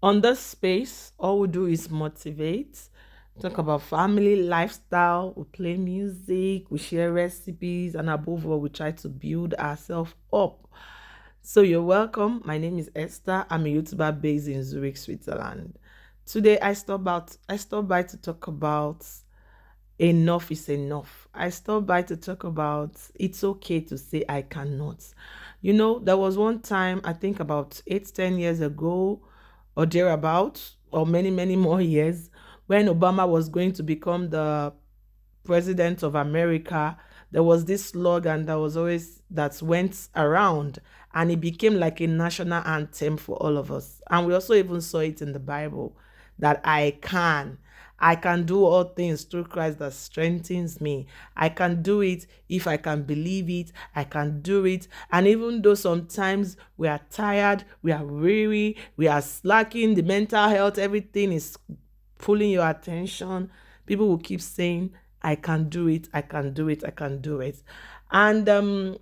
On this space, all we do is motivate, talk about family, lifestyle, we play music, we share recipes, and above all, we try to build ourselves up. So you're welcome. My name is Esther. I'm a YouTuber based in Zurich, Switzerland. Today I stopped by to talk about enough is enough. I stopped by to talk about it's okay to say I cannot. There was one time, I think about 8, 10 years ago, or thereabouts, or many, many more years, when Obama was going to become the president of America. There was this slogan that went around, and it became like a national anthem for all of us. And we also even saw it in the Bible that I can do all things through Christ that strengthens me. I can do it if I can believe it. I can do it. And even though sometimes we are tired, we are weary, we are slacking, the mental health, everything is pulling your attention, people will keep saying, I can do it, I can do it, I can do it. And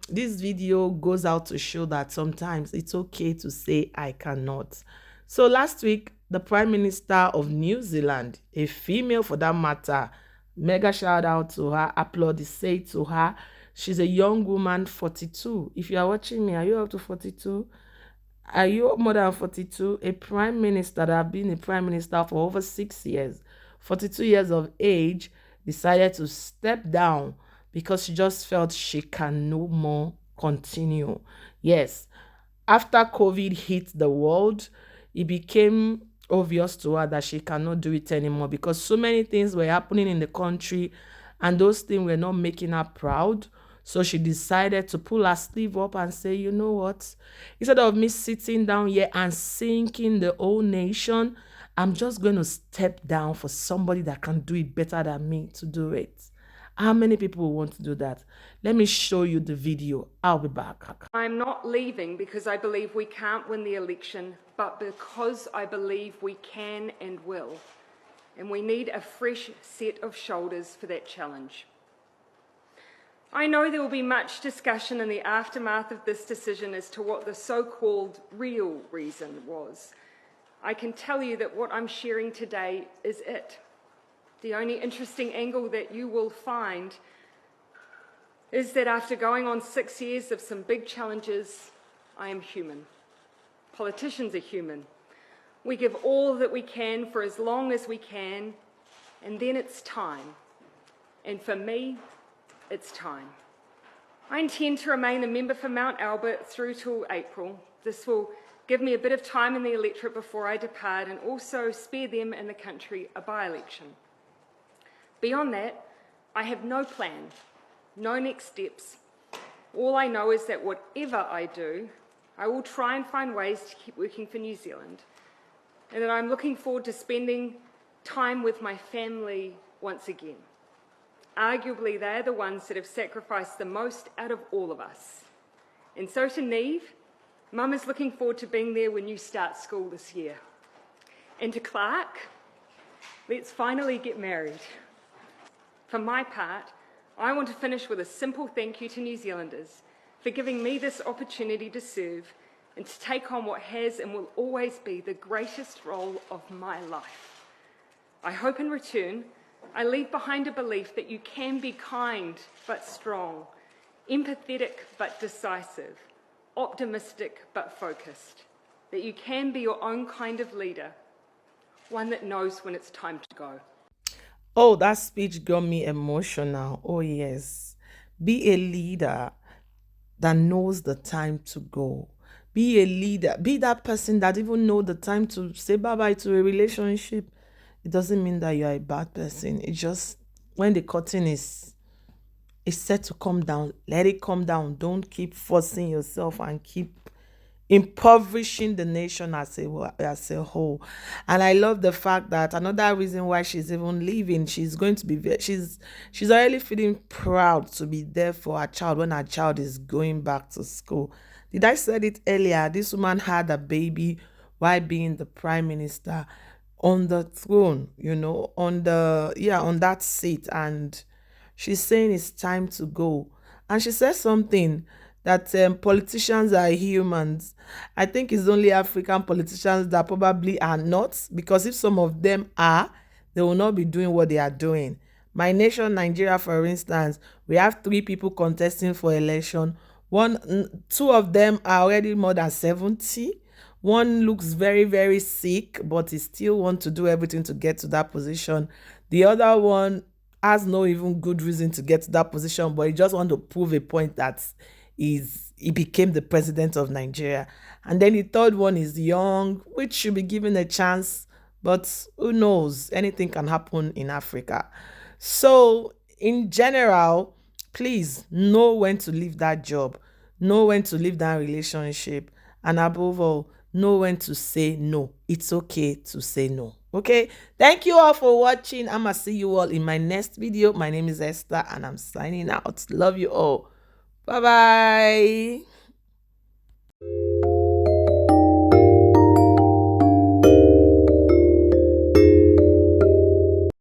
this video goes out to show that sometimes it's okay to say I cannot. So last week, the Prime Minister of New Zealand, a female for that matter, mega shout out to her, applaud say to her. She's a young woman, 42. If you are watching me, are you up to 42? Are you more than 42? A prime minister that have been a prime minister for over 6 years, 42 years of age, decided to step down because she just felt she can no more continue. Yes, after COVID hit the world, it became obvious to her that she cannot do it anymore because so many things were happening in the country and those things were not making her proud. So she decided to pull her sleeve up and say, you know what? Instead of me sitting down here and sinking the whole nation, I'm just going to step down for somebody that can do it better than me to do it. How many people want to do that? Let me show you the video. I'll be back. I'm not leaving because I believe we can't win the election, but because I believe we can and will. And we need a fresh set of shoulders for that challenge. I know there will be much discussion in the aftermath of this decision as to what the so-called real reason was. I can tell you that what I'm sharing today is it. The only interesting angle that you will find is that after going on 6 years of some big challenges, I am human. Politicians are human. We give all that we can for as long as we can, and then it's time. And for me, it's time. I intend to remain a member for Mount Albert through till April. This will give me a bit of time in the electorate before I depart and also spare them and the country a by-election. Beyond that, I have no plan, no next steps. All I know is that whatever I do, I will try and find ways to keep working for New Zealand, and that I'm looking forward to spending time with my family once again. Arguably, they're the ones that have sacrificed the most out of all of us. And so to Neve, Mum is looking forward to being there when you start school this year. And to Clark, let's finally get married. For my part, I want to finish with a simple thank you to New Zealanders for giving me this opportunity to serve and to take on what has and will always be the greatest role of my life. I hope in return, I leave behind a belief that you can be kind but strong, empathetic but decisive, optimistic but focused, that you can be your own kind of leader, one that knows when it's time to go. Oh, that speech got me emotional. Oh, yes. Be a leader that knows the time to go. Be a leader. Be that person that even know the time to say bye-bye to a relationship. It doesn't mean that you're a bad person. It just, when the curtain is set to come down, let it come down. Don't keep forcing yourself and keep impoverishing the nation as a whole. And I love the fact that another reason why she's even leaving, she's going to be she's already feeling proud to be there for her child when her child is going back to school. Did I said it earlier? This woman had a baby while being the prime minister on the throne, on that seat, and she's saying it's time to go. And she said something that politicians are humans. I think it's only African politicians that probably are not, because if some of them are, they will not be doing what they are doing. My nation, Nigeria, for instance, we have three people contesting for election. Two of them are already more than 70. One looks very, very sick, but he still wants to do everything to get to that position. The other one has no even good reason to get to that position, but he just want to prove a point that he became the president of Nigeria. And then the third one is young, which should be given a chance, but who knows? Anything can happen in Africa. So, in general, please know when to leave that job, know when to leave that relationship, and above all, know when to say no. It's okay to say no. Okay, thank you all for watching. I'ma see you all in my next video. My name is Esther and I'm signing out. Love you all. Bye bye.